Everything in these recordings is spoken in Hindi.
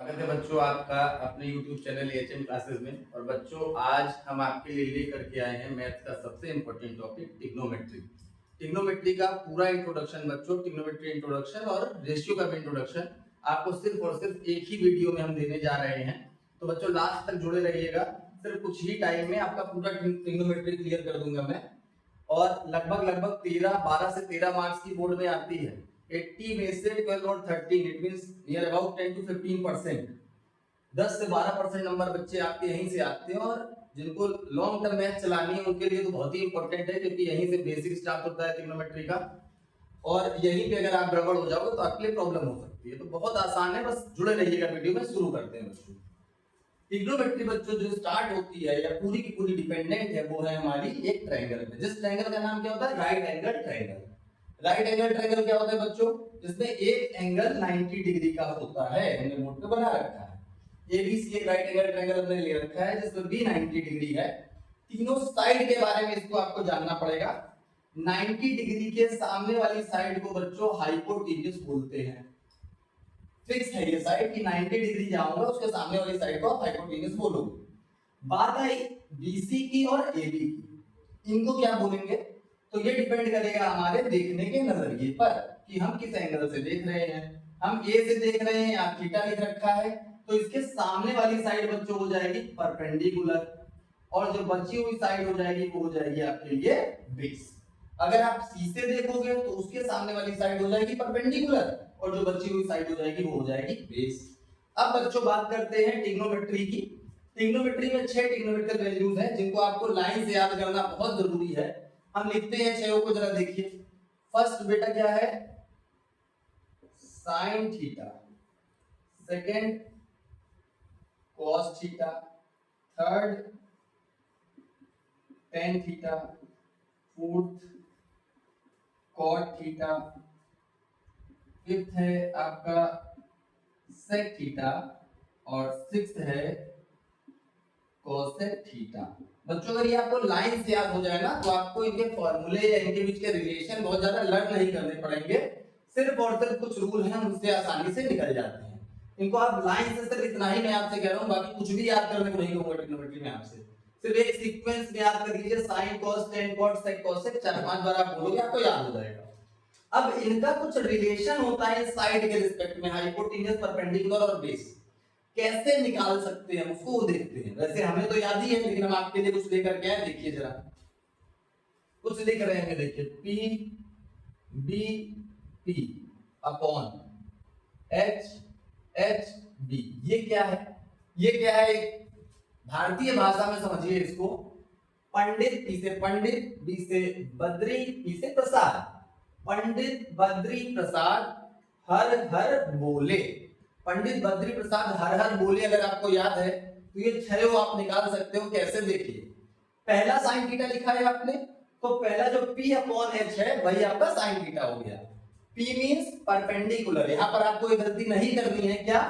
स्वागत है बच्चों आपका अपने YouTube चैनल एचएम क्लासेस में। और बच्चों आज हम आपके लिए लेकर के आए हैं मैथ का सबसे इम्पोर्टेंट टॉपिक ट्रिग्नोमेट्री। ट्रिग्नोमेट्री का पूरा इंट्रोडक्शन बच्चों, ट्रिग्नोमेट्री इंट्रोडक्शन और रेशियो का भी इंट्रोडक्शन आपको सिर्फ और सिर्फ एक ही वीडियो में हम देने जा रहे हैं। तो बच्चों लास्ट तक जुड़े रहिएगा, सिर्फ कुछ ही टाइम में आपका पूरा ट्रिग्नोमेट्री क्लियर कर दूंगा मैं। और लगभग 12 से 13 मार्क्स की बोर्ड में आती है। 80 में से 12 और 13 it means near about 10 to 15%, 10 से 12% नंबर बच्चे आपके यहीं से आते हैं। और जिनको लॉन्ग टर्म मैथ चलानी है उनके लिए तो बहुत ही इंपॉर्टेंट है, क्योंकि यहीं से बेसिक स्टार्ट होता है ट्रिग्नोमेट्री का। और यहीं पे अगर आप गड़बड़ हो जाओगे तो आपके लिए प्रॉब्लम हो सकती है। तो बहुत आसान है, बस जुड़े रहिएगा वीडियो में। शुरू करते हैं बच्चों। ट्रिग्नोमेट्री बच्चों जो स्टार्ट होती है या पूरी की पूरी डिपेंडेंट है वो है हमारी एक ट्रायंगल पे, जिस ट्रायंगल का नाम क्या होता है? Right angle triangle. Right angle triangle क्या होता है बच्चों? जिसमें एक एंगल 90 डिग्री का होता है। हमने नोट पे बना रखा है एबीसी एक राइट एंगल ट्रायंगल हमने ले रखा है जिसमें भी 90 डिग्री है। तीनों साइड के बारे में इसको आपको जानना पड़ेगा। 90 डिग्री के सामने वाली साइड को बच्चों हाइपोटेन्यूज बोलते हैं। फिक्स है ये साइड कि 90 डिग्री जाऊंगा उसके सामने वाली साइड को आप हाइपोटेन्यूज बोलोगे। बात आई बीसी की और एबी की, इनको क्या बोलेंगे? तो ये डिपेंड करेगा हमारे देखने के नजरिए पर कि हम किस एंगल से देख रहे हैं। हम ए से देख रहे हैं, यहाँ थीटा लिख रखा है, तो इसके सामने वाली साइड बच्चों हो जाएगी परपेंडिकुलर, और जो बची हुई साइड हो जाएगी वो हो जाएगी आपके लिए बेस। अगर आप सी से देखोगे तो उसके सामने वाली साइड हो जाएगी परपेंडिकुलर, और जो बची हुई साइड हो जाएगी वो हो जाएगी बेस। अब बच्चों बात करते हैं ट्रिग्नोमेट्री की। ट्रिग्नोमेट्री में 6 ट्रिग्नोमेट्रिक वैल्यूज हैं जिनको आपको लाइन से याद करना बहुत जरूरी है। हम लिखते हैं 6 को, जरा देखिए। फर्स्ट बेटा क्या है? Sine theta, second cos theta, third tan theta, fourth cot theta, fifth है आपका सेक थीटा, और सिक्स्थ है कोसेक थीटा। बच्चों अगर ये आपको लाइन से याद हो जाए ना तो आपको इनके फॉर्मूले या इनके बीच के रिलेशन बहुत ज्यादा लर्न नहीं करने पड़ेंगे। सिर्फ और सिर्फ कुछ रूल हैं, उनसे आसानी से निकल जाते हैं। इनको आप लाइन से सिर्फ इतना ही मैं आपसे कह रहा हूँ, बाकी कुछ भी याद करने को नहीं कहूंगा ट्रिग्नोमेट्री में आपसे। सिर्फ एक सीक्वेंस में याद कर लीजिए, sine cos tan cot sec cosec, 4-5 बार आप बोलोगे आपको याद हो जाएगा। अब इनका कुछ रिलेशन होता है साइड के रिस्पेक्ट में, हाइपोटेन्यूज, परपेंडिकुलर और बेस। कैसे निकाल सकते हैं उसको देखते हैं। वैसे हमें तो याद ही है, लेकिन हम आपके लिए कुछ लेकर के आए। देखिए जरा, कुछ लिख रहे हैं, देखिए P B P upon H H B. ये क्या है? ये क्या है? भारतीय भाषा में समझिए इसको। पंडित पी से पंडित, बी से बद्री, पी से प्रसाद। पंडित बद्री प्रसाद हर हर बोले। पंडित बद्री प्रसाद हर हर बोले अगर आपको याद है तो ये 6 आप निकाल सकते हो। कैसे? देखिए, पहला साइन थीटा लिखा है आपने, तो पहला जो P अपॉन H है वही आपका साइन थीटा हो गया। P means perpendicular. यहां पर आपको ये गलती नहीं करनी है। क्या?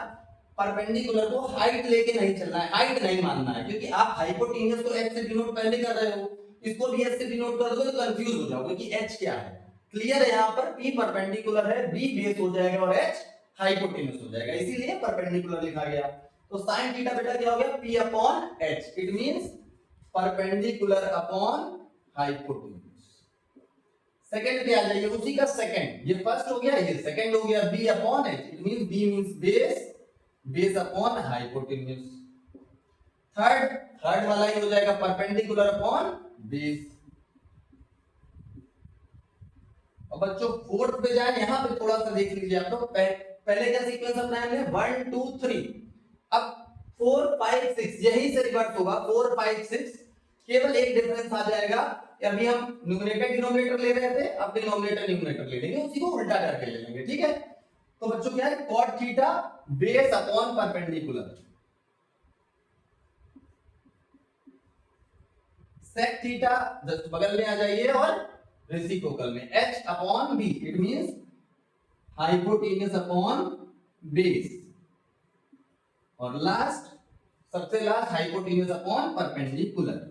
परपेंडिकुलर को हाइट लेके नहीं चलना है, हाइट नहीं मानना है, क्योंकि आप हाइपोटेन्यूज को H से डिनोट पहले कर रहे हो, इसको भी H से डिनोट कर दोगे तो कंफ्यूज हो जाओगे कि H क्या है। क्लियर है? यहाँ पर P परपेंडिकुलर है, B बेस हो जाएगा और H हाइपोटेन्यूज हो जाएगा, इसीलिए परपेंडिकुलर लिखा गया। तो साइन थीटा बेटा क्या हो गया? P upon H, it means perpendicular upon hypotenuse. Second पे आ जाइए, उसी का सेकंड। ये फर्स्ट हो गया, ये सेकंड हो गया। B upon H, it means B means base, base upon hypotenuse. Third वाला ही हो जाएगा परपेंडिकुलर अपॉन बेस। और बच्चों फोर्थ पे जाए, यहां पे थोड़ा सा देख लीजिए आप लोग। पहले क्या सीक्वेंस अपनाया हमने? 1 2 3। अब 4 5 6 यही से रिवर्स होगा। 4 5 6 केवल एक डिफरेंस आ जाएगा। अभी हम न्यूमरेटर डिनोमिनेटर ले रहे थे, अब डिनोमिनेटर न्यूमरेटर ले लेंगे, उसी को उल्टा करके ले लेंगे। ठीक है? तो बच्चों क्या है? Cot theta base upon perpendicular, sec theta just बगल में आ जाइए, और रेसिप्रोकल में H upon B, it means hypotenuse upon base, और लास्ट, सबसे लास्ट हाइपोटेन्यूज अपॉन परपेंडिकुलर।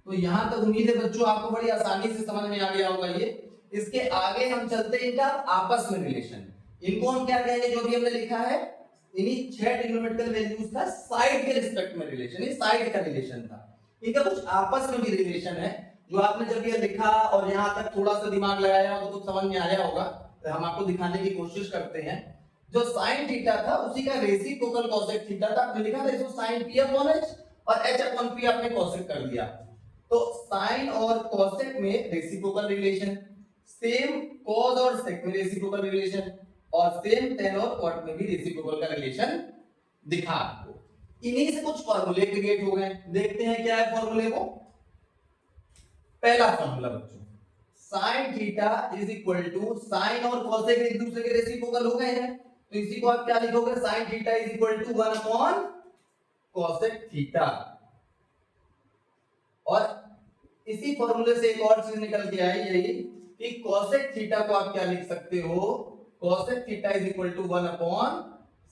तो यहां तक उम्मीद है बच्चों आपको बड़ी आसानी से समझ में आ गया होगा ये। इसके आगे हम चलते हैं इनका आपस में रिलेशन। इनको हम क्या कहेंगे, जो भी हमने लिखा है इन्हीं 6 ट्रिग्नोमेट्रिकल वैल्यूज का साइड के रिस्पेक्ट में रिलेशन, ये साइड का रिलेशन था। इनका कुछ आपस में भी रिलेशन है, जो आपने जब ये लिखा और यहाँ तक थोड़ा सा दिमाग लगाया तो कुछ समझ में आया होगा, तो हम आपको दिखाने की कोशिश करते हैं। जो साइन थीटा था उसी का रेसिप्रोकल कोसेक थीटा था, आपने लिखा था इसको साइन पी अपॉन एच और एच अपॉन पी आपने कोसेक कर दिया। तो साइन और कोसेक में रेसिप्रोकल रिलेशन, सेम कॉस और सेक में रेसिप्रोकल रिलेशन, और सेम टेन और कॉट में भी रेसिप्रोकल का रिलेशन दिखा आपको। इन्हीं से कुछ फॉर्मूले क्रिएट हो गए, देखते हैं क्या है फॉर्मूले को। पहला फॉर्मूला बच्चों, sine theta is equal to, sine और कोसेक एक दूसरे के रेसिप्रोकल हो गए हैं, तो इसी को आप क्या लिखोगे, sine theta is equal to 1 upon cosec theta. और इसी फॉर्मूले से एक और चीज निकल के आई, यही कि कोसेक थीटा को आप क्या लिख सकते हो, cosec theta is equal to 1 upon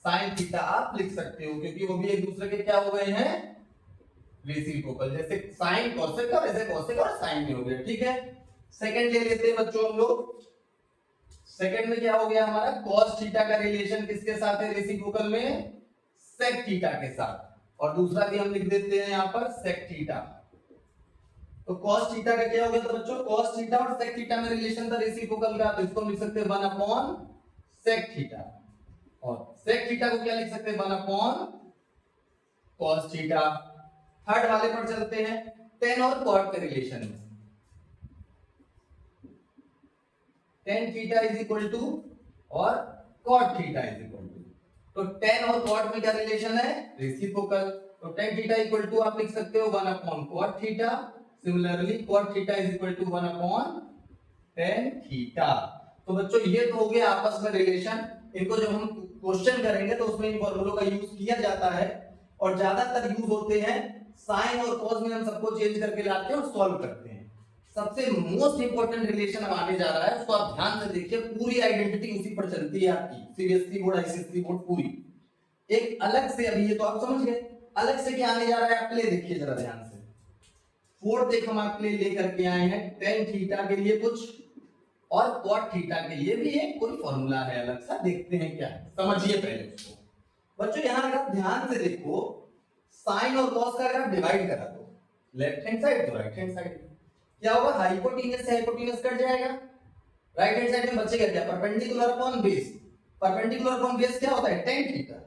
sine theta आप लिख सकते हो, क्योंकि वो भी एक दूसरे के क्या हो गए हैं, रेसिप्रोकल। जैसे साइन कोसेक का वैसे कोसेक और साइन में हो गया, ठीक है। सेकंड ले लेते हैं बच्चों हम लोग। सेकंड में क्या हो गया हमारा, cos थीटा का रिलेशन किसके साथ है रेसिप्रोकल में, sec थीटा के साथ, और दूसरा भी हम लिख देते हैं यहाँ पर sec थीटा। तो cos थीटा का क्या हो गया था बच्चों, cos थीटा और sec थीटा में रिलेशन था रेसिप्रोकल का, तो इसको हम लिख सकते हैं 1 अपॉन sec थीटा, और sec थीटा को क्या लिख सकते हैं 1 अपॉन cos थीटा। थर्ड वाले पर चलते हैं, tan और cot के रिलेशन में, tan theta is equal to और cot theta is equal to, तो tan और cot में क्या रिलेशन है, रेसिप्रोकल। तो tan थीटा इक्वल टू आप लिख सकते हो 1 upon cot theta, similarly cot theta is equal to 1 upon tan theta. तो बच्चों ये तो हो गया आपस में रिलेशन, इनको जब हम क्वेश्चन करेंगे तो उसमें इन फॉर्मूलों का यूज किया जाता है, और ज्यादातर यूज होते हैं साइन और कॉस में, हम सबको चेंज करके लाते हैं और सॉल्व करते हैं। सबसे मोस्ट इंपोर्टेंट रिलेशन अब आने जा रहा है, उसको आप ध्यान से देखिए, पूरी आइडेंटिटी उसी पर चलती है आपकी, सीबीएसई बोर्ड आईसीएसई बोर्ड पूरी। एक अलग से, अभी ये तो आप समझ गए, अलग से क्या आने जा रहा है आपके लिए, देखिए जरा ध्यान से। फोर्थ एक हम आपके लिए लेकर के आए हैं, टेन थीटा के लिए कुछ और कॉट थीटा के लिए भी एक कोई फॉर्मूला है अलग सा, देखते हैं क्या है, समझिए पहले उसको। बच्चों यहां अगर आप ध्यान से देखो, साइन और कॉस का अगर आप डिवाइड करा दो, लेफ्ट हैंड साइड तो राइट हैंड साइड, क्या होगा, हाइपोटेन्यूस से हाइपोटेन्यूस कट जाएगा, राइट हैंड साइड में बचेगा क्या, perpendicular upon base. Perpendicular upon base क्या होता है, tan थीटा।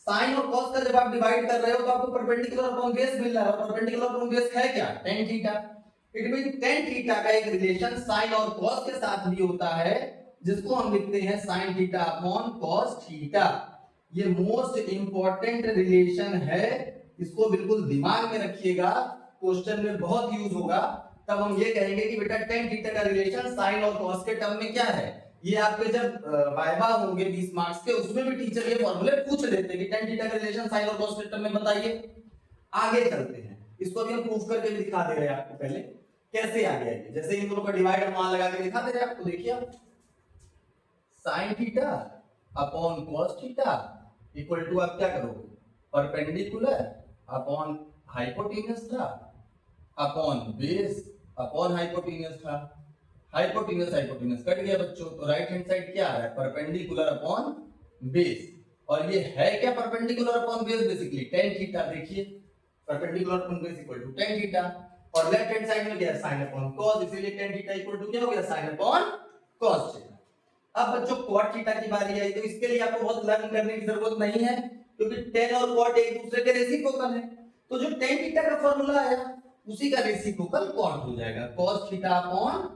साइन और कॉस का जब आप डिवाइड कर रहे हो तो आपको परपेंडिकुलर अपॉन बेस मिल रहा है, परपेंडिकुलर अपॉन बेस है क्या, tan theta. It mean tan theta का एक रिलेशन साइन और कॉस के साथ भी होता है, जिसको हम लिखते हैं sin theta upon cos theta. ये मोस्ट इंपॉर्टेंट रिलेशन है, इसको बिल्कुल दिमाग में रखिएगा, क्वेश्चन में बहुत यूज होगा। तब हम ये कहेंगे कि बेटा tan थीटा का रिलेशन साइन और कॉस के टर्म में क्या है। ये आपके जब वाइवा होंगे 20 मार्क्स के, उसमें भी टीचर ये फॉर्मूले पूछ लेते हैं कि tan थीटा का रिलेशन साइन और कॉस के टर्म में बताइए। आगे चलते हैं, इसको भी हम प्रूफ करके भी दिखा दे रहे हैं आपको, पहले कैसे आ गया है, जैसे इन दोनों का डिवाइड हम वहां लगा के दिखा दे रहे हैं आपको, देखिए आप, sine theta upon cos theta equal to आप क्या करोगे, परपेंडिकुलर अपॉन हाइपोटेन्यूस था अपॉन बेस अपॉन हाइपोटेन्यूस था, हाइपोटेन्यूस हाइपोटेन्यूस कट गया बच्चों, तो राइट हैंड साइड क्या आ रहा है, परपेंडिकुलर अपॉन बेस। और ये है क्या, perpendicular upon base, basically tan theta. देखिए perpendicular upon base equal to tan theta, और लेफ्ट हैंड साइड में क्या है, sin अपॉन cos, इसीलिए tan थीटा इक्वल टू क्या हो गया, sin अपॉन cos थीटा। अब बच्चों cot थीटा की बारी आई, तो इसके लिए आपको बहुत लर्न करने की जरूरत नहीं है, क्योंकि tan और cot एक दूसरे के रेसिप्रोकल है। तो जो tan थीटा का फॉर्मूला आया उसी का रेसिप्रोकल cot हो जाएगा, cos theta upon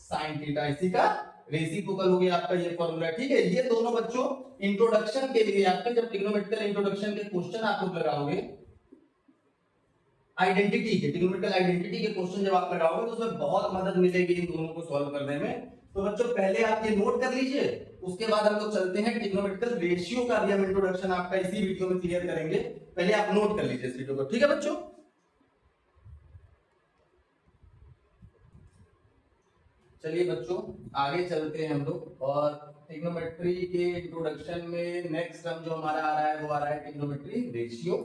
sin theta, इसी का रेसिप्रोकल हो गया आपका ये फॉर्मूला, ठीक है। ये दोनों बच्चों इंट्रोडक्शन के लिए आपके, जब ट्रिग्नोमेट्रिकल इंट्रोडक्शन के क्वेश्चन आप लोग लगाओगे, आइडेंटिटी के, ट्रिग्नोमेट्रिकल आइडेंटिटी के क्वेश्चन जब आप लगाओगे तो उसमें बहुत मदद मिलेगी इन दोनों को सॉल्व करने में। तो बच्चों पहले आप ये नोट कर लीजिए, उसके बाद हम लोग चलते हैं ट्रिग्नोमेट्रिकल रेशियो का भी हम इंट्रोडक्शन आपका इसी वीडियो में क्लियर करेंगे, पहले आप नोट कर लीजिए इस वीडियो को, ठीक है बच्चों। चलिए बच्चों आगे चलते हैं हम लोग, और ट्रिग्नोमेट्री के इंट्रोडक्शन में नेक्स्ट टर्म जो हमारा आ रहा है वो आ रहा है ट्रिग्नोमेट्री रेशियो।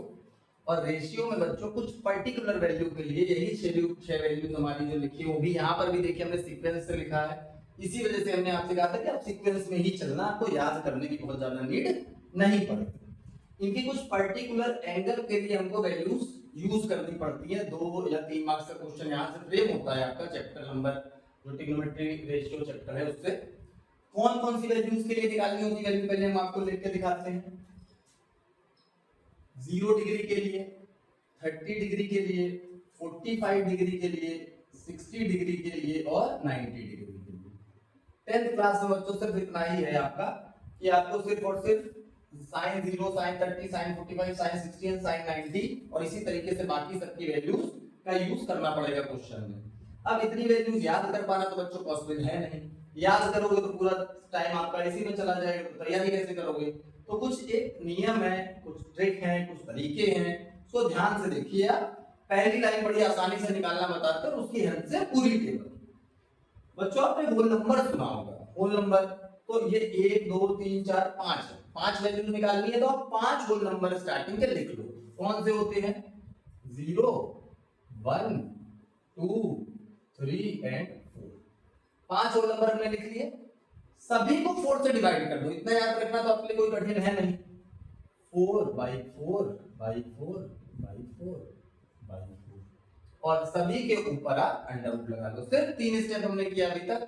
और रेशियो में बच्चों कुछ पर्टिकुलर वैल्यू के लिए यही 6 वैल्यूज हमारी जो लिखी है, वो भी यहाँ पर भी देखिए हमने सीक्वेंस से लिखा है, इसी वजह से हमने आपसे कहा था कि आप सीक्वेंस में ही चलना, आपको याद करने की बहुत ज्यादा नीड नहीं पड़ती। इनकी कुछ पर्टिकुलर एंगल के लिए हमको वैल्यूज यूज करनी पड़ती है। 2 या 3 मार्क्स का क्वेश्चन यहाँ से फ्रेम होता है आपका चैप्टर नंबर जो ट्रिग्नोमेट्री रेशियो चैप्टर है उससे। कौन कौन सी वैल्यूज के लिए निकालनी होती है वैल्यू, पहले हम आपको लिख के दिखाते हैं। 0 डिग्री के लिए, 30 डिग्री के लिए, 45 डिग्री के लिए, 60 डिग्री के लिए और 90 डिग्री के लिए। 10th क्लास में बच्चों सिर्फ इतना ही है आपका कि आपको सिर्फ और सिर्फ sin 0, sin 30, sin 45, sin 60 और sin 90 और इसी तरीके से बाकी सबकी वैल्यूज का यूज करना पड़ेगा क्वेश्चन में। अब इतनी वैल्यूज याद कर पाना तो बच्चों पॉसिबल है नहीं। याद करोगे तो पूरा टाइम आपका इसी में चला जाएगा, तो तैयारी कैसे करोगे? तो कुछ एक नियम है, कुछ ट्रिक है, कुछ तरीके हैं, सो ध्यान से देखिए आप। पहली लाइन बड़ी आसानी से निकालना बताकर उसकी हेल्प से पूरी टेबल। बच्चों आपने होल नंबर सुना होगा, होल नंबर तो ये 1 2 3 4 5 है। 5 वैल्यू निकालनी है तो आप 5 होल नंबर स्टार्टिंग के लिख लो। कौन से होते हैं? 0 1 2 3 एंड 4। 5 होल नंबर हमने लिख लिए, सभी को 4 से डिवाइड कर दो। इतना याद रखना तो आपके लिए कोई कठिन है नहीं। 4 by 4 by 4 by 4 by 4 और सभी के ऊपर आप अंडर रूट लगा दो। सिर्फ 3 स्टेप हमने किया अभी तक।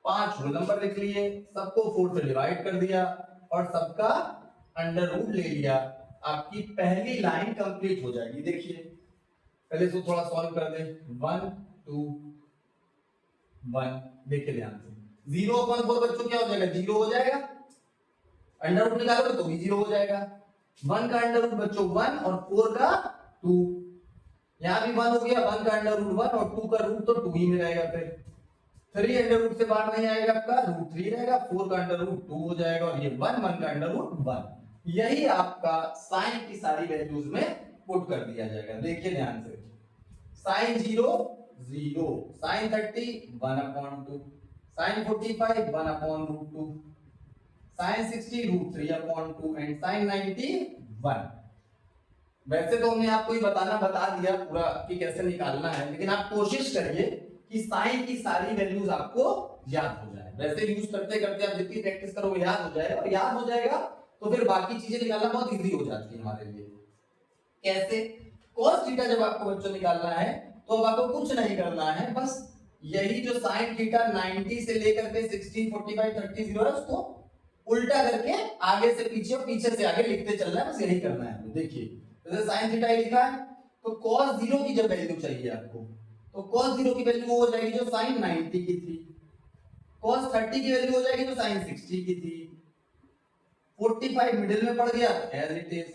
5 होल नंबर लिख लिए, सबको 4 से डिवाइड कर दिया और सबका अंडर रूट ले लिया। आपकी पहली लाइन कंप्लीट हो जाएगी। देखिए पहले इसको थोड़ा सॉल्व कर दे। 1 2 1 देखिए ध्यान से। 0/4 बच्चों क्या हो जाएगा? 0 हो जाएगा। अंडर रूट निकालोगे तो भी 0 हो जाएगा। 1 का अंडर रूट बच्चों 1 और 4 का 2। यहां भी 1 हो गया, 1 का अंडर रूट 1 और 2 का रूट तो 2 ही में रहेगा। फिर 3 अंडर रूट से बाहर नहीं आएगा, आपका रूट 3 रहेगा। 4 का अंडर रूट 2 हो जाएगा और ये 1 का अंडर रूट 1। यही आपका साइन की सारी वैल्यूज में पुट कर दिया जाएगा। देखिए ध्यान से। Sine 0 0, sine 30 1/2, sine 45 1/√2, sine 60 √3/2 and sine 90 1। वैसे तो हमने आपको ये बता दिया पूरा कि कैसे निकालना है, लेकिन आप कोशिश करिए कि साइन की सारी वैल्यूज आपको याद हो जाए। वैसे यूज करते करते आप जितनी प्रैक्टिस करोगे याद हो जाएगा, और याद हो जाएगा तो फिर बाकी चीजें निकालना बहुत इजी हो जाती है हमारे लिए। कैसे? cos थीटा जब आपको बच्चों निकालना है तो अब आपको कुछ नहीं करना है, बस यही जो साइन थीटा 90 से लेकर के 16 45 30 0 है उसको उल्टा करके आगे से पीछे और पीछे से आगे लिखते चलना है। बस यही करना है। देखिए जैसे साइन थीटा लिखा है तो cos 0 की जब वैल्यू चाहिए आपको तो cos 0 की वैल्यू हो जाएगी जो साइन 90 की थी। cos 30 की वैल्यू हो जाएगी जो साइन 60 की थी। 45 मिडिल में पड़ गया एज इट इज।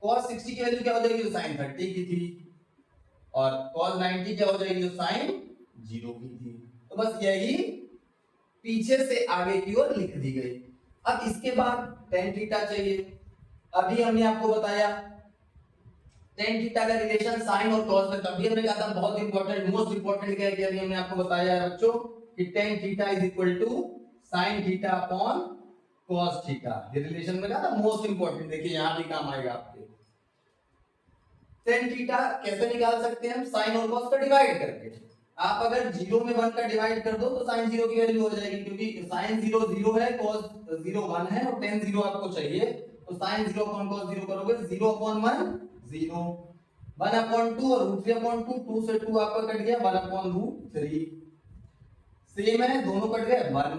cos 60 की वैल्यू क्या हो जाएगी जो साइन 30 की थी, और cos 90 क्या हो जाएगी जो साइन 0 की थी। तो बस यही पीछे से आगे की ओर लिख दी गई। अब इसके बाद tan थीटा चाहिए। अभी हमने आपको बताया tan थीटा का रिलेशन साइन और cos में, तभी हमने कहा था बहुत इंपॉर्टेंट, मोस्ट इंपॉर्टेंट क्या है कि अभी हमने आपको बताया है बच्चों कि tan theta is equal to sin theta upon cos theta. ये रिलेशन में कहा था मोस्ट इंपॉर्टेंट। देखिए यहां भी काम आएगा आपके। tan थीटा कैसे निकाल सकते हैं हम? sin और cos का डिवाइड करके। आप अगर 0 में 1 का डिवाइड कर दो तो sin 0 की वैल्यू हो जाएगी, क्योंकि sin 0 0 है, cos 0 1 है और tan 0 आपको चाहिए। तो sin 0 अपॉन cos 0 करोगे 0 अपॉन 1 0, 1 अपॉन 2 और √3/2, 2 से 2 आपका कट गया 1 अपॉन √3। सेम है, दोनों कट गए 1,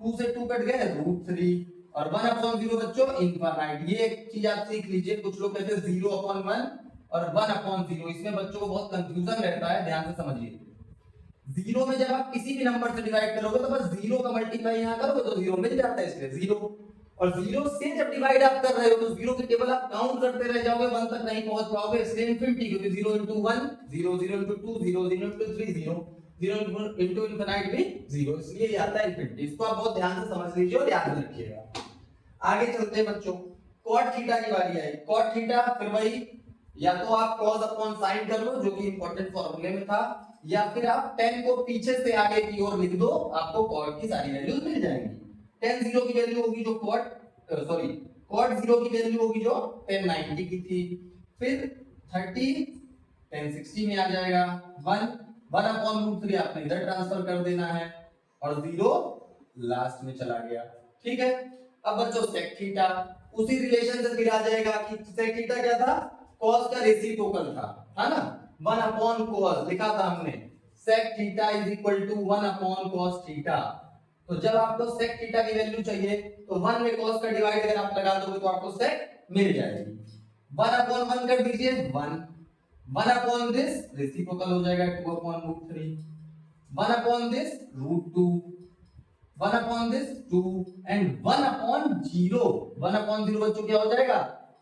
2 से 2 कट गए √3 और 1 अपॉन 0 बच्चों इनफाइनाइट। ये एक चीज आप सीख लीजिए। कुछ लोग कहते हैं 0 अपॉन 1 और 1 अपॉन 0, इसमें बच्चों को बहुत कंफ्यूजन रहता है, ध्यान से समझिए। 0 में जब आप किसी भी नंबर से डिवाइड करोगे तो बस 0 का मल्टीप्लाई यहां करोगे तो 0 मिल जाता है, इसलिए 0। और 0 से जब डिवाइड आप कर रहे हो तो 0 की टेबल आप काउंट करते रह जाओगे, 1 तक नहीं पहुंच पाओगे, इसलिए इंफिनिटी, क्योंकि 0 * 1 0, 0 * 2 0, 0 * 3 0, 0 * इनफिनिट भी 0, इसलिए ये आता है इंफिनिटी। इसको आप बहुत ध्यान से समझ लीजिए और याद रखिएगा। आगे चलते हैं बच्चों। cot थीटा की बारी आई। cot थीटा फिर वही, या तो आप cos अपॉन sin कर लो जो कि इंपॉर्टेंट फॉर्मूले में था, या फिर आप tan को पीछे से आगे की ओर लिख दो, आपको cot की सारी वैल्यूज मिल जाएंगी। tan 0 की वैल्यू होगी जो cot 0 की वैल्यू होगी जो tan 90 की थी। फिर 30 tan 60 में आ जाएगा। 1 अपॉन √3 आपने इधर ट्रांसफर कर देना है। और 0 लास्ट में चला गया। ठीक है, अब बच्चों sec थीटा उसी रिलेशन से फिर आ जाएगा कि sec थीटा क्या था, cos का रेसिप्रोकल था, है ना, 1 अपॉन cos लिखा था हमने, sec theta is equal to 1 upon cos theta. तो जब आपको sec थीटा की वैल्यू चाहिए तो 1 में cos का डिवाइड अगर आप लगा दोगे तो आपको sec मिल जाएगी। 1 अपॉन 1 कर दीजिए 1 अपॉन दिस रेसिप्रोकल हो जाएगा 2 upon root 3, 1 upon this root 2, 1 upon this 2 and 1 upon 0। 1 upon 0 बच्चों क्या हो जाएगा,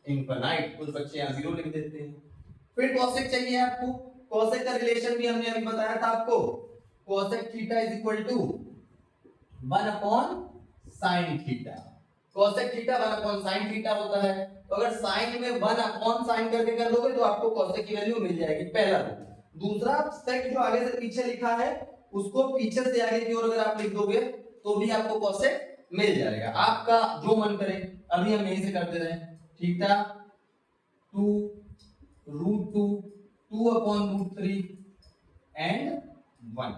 इनफिनाइट। कुछ बच्चे यहाँ 0 लिख देते हैं। फिर cosec चाहिए आपको, cosec का रिलेशन भी हमने अभी बताया था आपको, cosec theta is equal to 1 upon sin theta. cosec theta 1 upon sin theta होता है, तो अगर sin में 1 अपॉन sin करके कर दोगे तो आपको cosec की वैल्यू मिल जाएगी, पहला रूल। दूसरा sec जो आगे से पीछे लिखा है उसको पीछे से आगे की ओर अगर आप लिख दोगे तो भी आपको cosec मिल जाएगा, आपका जो मन करे। अभी हम यहीं से करते रहे, theta 2 root 2 2 upon root 3 and 1।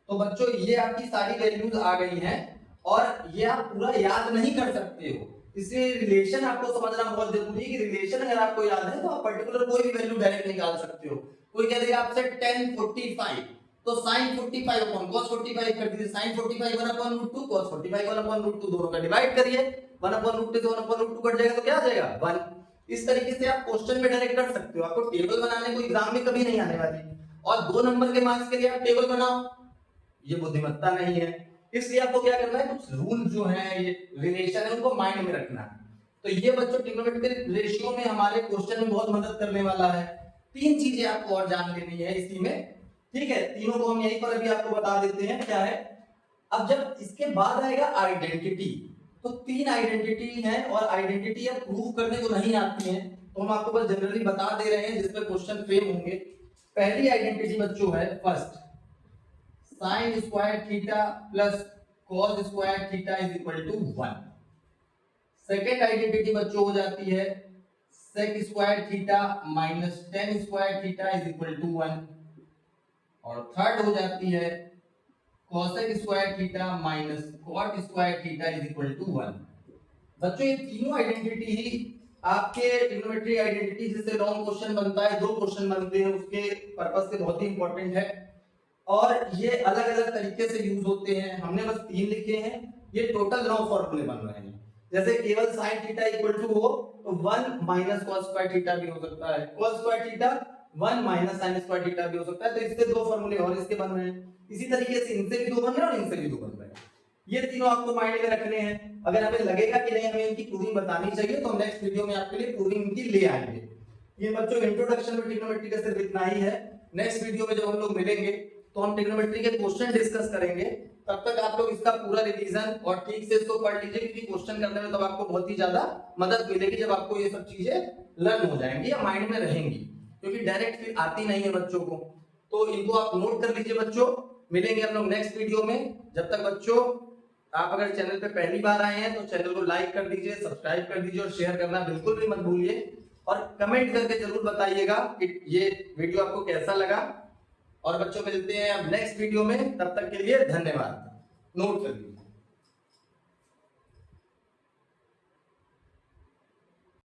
तो बच्चों ये आपकी सारी वैल्यूज आ गई हैं और ये आप पूरा याद नहीं कर सकते हो, इसलिए रिलेशन आपको समझना बहुत जरूरी है कि रिलेशन अगर आपको याद है तो आप पर्टिकुलर कोई भी वैल्यू डायरेक्ट निकाल सकते हो। कोई कह देगा आपसे 10 45 तो sin 45 अपॉन cos 45 कर दीजिए, sin 45 1 upon root 2 cos 45 1 upon root 2, दोनों का डिवाइड करिए, 1 अपॉन रूट 2 से 1 अपॉन रूट 2 कट जाएगा तो क्या आ जाएगा 1। इस तरीके से आप क्वेश्चन में डायरेक्ट कर सकते हो, आपको टेबल बनाने को एग्जाम में कभी नहीं आने वाली, और 2 नंबर के मार्क्स के लिए आप टेबल बनाओ, ये बुद्धिमत्ता नहीं है। इसलिए आपको क्या करना है, कुछ रूल जो है, ये रिलेशन है, उनको माइंड में रखना है। तो ये बच्चों ट्रिग्नोमेट्रिक रेशियो में हमारे क्वेश्चन में बहुत मदद करने वाला है। 3 चीजें आपको और जान लेनी है इसी में, ठीक है, तीनों को हम यहीं पर अभी आपको बता देते हैं क्या है। अब जब इसके बाद आएगा आइडेंटिटी, तो 3 आइडेंटिटी है और आइडेंटिटी अब प्रूव करने को नहीं आती है, तो हम आपको बस जनरली बता दे रहे हैं जिसपे क्वेश्चन फ्रेम होंगे। पहली आइडेंटिटी बच्चों है first, sin square theta plus cos square theta is equal to 1। Second identity बच्चों हो जाती है sec square theta minus tan square theta is equal to 1, और थर्ड हो जाती है cosec square theta minus cot square theta is equal to 1। बच्चों ये तीनों आइडेंटिटी ही आपके ट्रिग्नोमेट्री आइडेंटिटी जिससे लॉन्ग क्वेश्चन बनता है, 2 क्वेश्चन बनते हैं, उसके पर्पस से बहुत ही इंपॉर्टेंट है, और ये अलग अलग तरीके से यूज होते हैं। हमने बस 3 लिखे हैं, ये टोटल 9 फॉर्मूले बन रहे हैं। जैसे केवल sin थीटा इक्वल टू हो तो 1 माइनस cos स्क्वायर थीटा भी हो सकता है, cos square theta 1 minus sin square theta भी हो सकता है, तो इससे 2 फॉर्मूले और इसके बन रहे हैं। इसी तरीके से इनसे भी 2 बन रहे हैं और इनसे भी 2 बन रहे हैं। ये तीनों आपको माइंड में रखने हैं। अगर हमें लगेगा कि नहीं हमें इनकी प्रूविंग बतानी चाहिए तो हम नेक्स्ट वीडियो में आपके लिए प्रूविंग इनकी ले आएंगे। ये बच्चों इंट्रोडक्शन में ट्रिग्नोमेट्री का सिर्फ इतना ही है। नेक्स्ट वीडियो में जब हम लोग मिलेंगे तो हम ट्रिग्नोमेट्री के क्वेश्चन डिस्कस करेंगे। तब तक आप लोग इसका पूरा रिवीजन और ठीक से इसको पढ़ लीजिए, क्योंकि क्वेश्चन करने में तब आपको बहुत ही ज्यादा मदद मिलेगी जब आपको ये सब चीजें लर्न हो जाएंगी या माइंड में रहेंगी, क्योंकि डायरेक्ट फिर आती नहीं है बच्चों को। तो इनको आप नोट कर लीजिए बच्चों। मिलेंगे हम लोग नेक्स्ट वीडियो में। जब तक बच्चों आप अगर चैनल पे पहली बार आए हैं तो चैनल को लाइक कर दीजिए, सब्सक्राइब कर दीजिए और शेयर करना बिल्कुल भी मत भूलिए, और कमेंट करके जरूर बताइएगा कि ये वीडियो आपको कैसा लगा। और बच्चों मिलते हैं अब नेक्स्ट वीडियो में, तब तक के लिए धन्यवाद। नोट कर लीजिए।